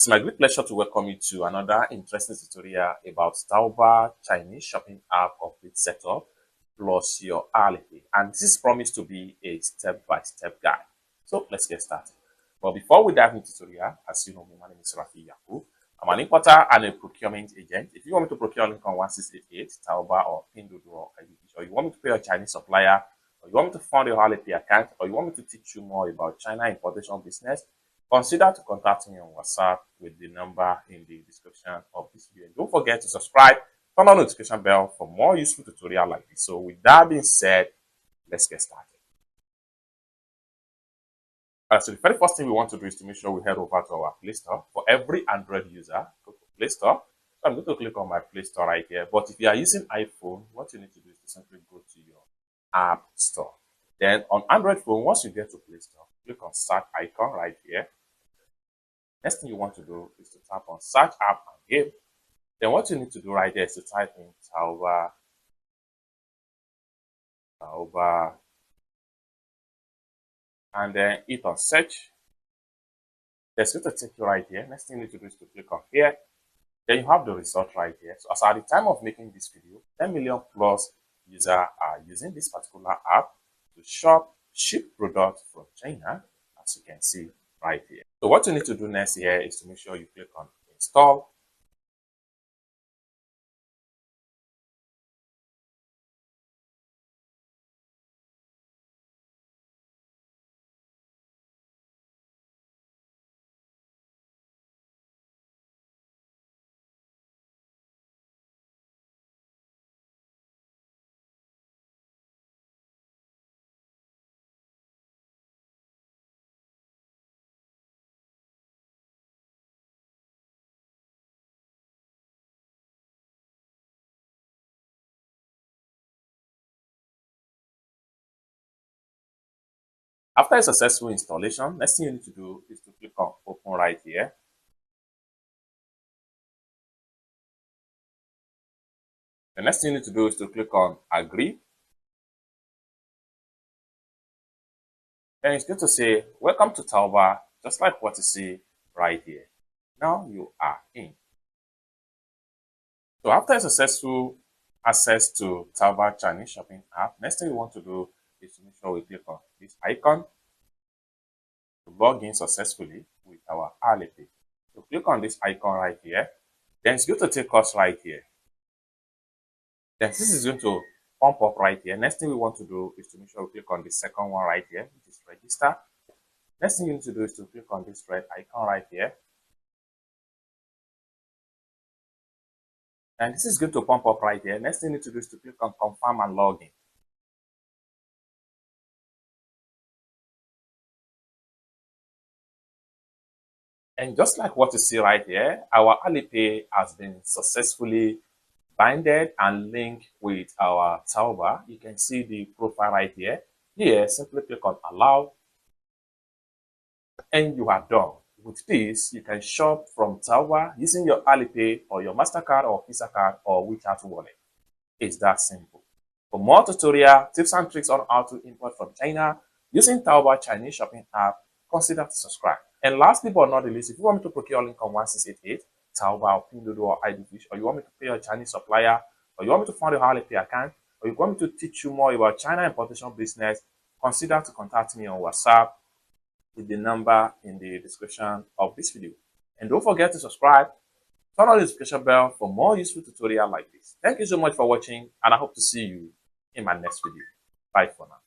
It's my great pleasure to welcome you to another interesting tutorial about Taobao Chinese shopping app complete setup plus your Alipay. And this is promised to be a step-by-step guide. So let's get started. But before we dive into the tutorial, as you know me, my name is Rafi Yaku. I'm an importer and a procurement agent. If you want me to procure link on 1688, Taobao or Pinduoduo or you want me to pay a Chinese supplier, or you want me to fund your Alipay account, or you want me to teach you more about China importation business, consider to contact me on WhatsApp with the number in the description of this video. And don't forget to subscribe, turn on the notification bell for more useful tutorial like this. So with that being said, let's get started. So the very first thing we want to do is to make sure we head over to our Play Store. For every Android user, go to Play Store. So I'm going to click on my Play Store right here. But if you are using iPhone, what you need to do is to simply go to your App Store. Then on Android phone, once you get to Play Store, click on search icon right here. Next thing you want to do is to tap on search app and game. Then what you need to do right there is to type in Taobao, and then hit on search. That's going to take you right here. Next thing you need to do is to click on here. Then you have the result right here. So as at the time of making this video, 10 million plus users are using this particular app to ship products from China, as you can see right here. So what you need to do next here is to make sure you click on install. After a successful installation, next thing you need to do is to click on open right here. The next thing you need to do is to click on agree. Then it's going to say, welcome to Taobao, just like what you see right here. Now you are in. So after a successful access to Taobao Chinese shopping app, next thing you want to do is to make sure we click on this icon to log in successfully with our Alipay. So click on this icon right here. Then it's going to take us right here. Then this is going to pump up right here. Next thing we want to do is to make sure we click on the second one right here, which is register. Next thing you need to do is to click on this red icon right here. And this is going to pump up right here. Next thing you need to do is to click on confirm and log in. And just like what you see right here, our Alipay has been successfully binded and linked with our Taobao. You can see the profile right here. Here, simply click on allow, and you are done. With this, you can shop from Taobao using your Alipay or your MasterCard or Visa card or WeChat wallet. It's that simple. For more tutorial tips and tricks on how to import from China using Taobao Chinese shopping app, consider to subscribe. And lastly but not the least, if you want me to procure link on 1688, Taobao, Pinduoduo, or IDFish, or you want me to pay a Chinese supplier, or you want me to fund a Alipay account, or you want me to teach you more about China importation business, consider to contact me on WhatsApp with the number in the description of this video. And don't forget to subscribe, turn on the notification bell for more useful tutorial like this. Thank you so much for watching, and I hope to see you in my next video. Bye for now.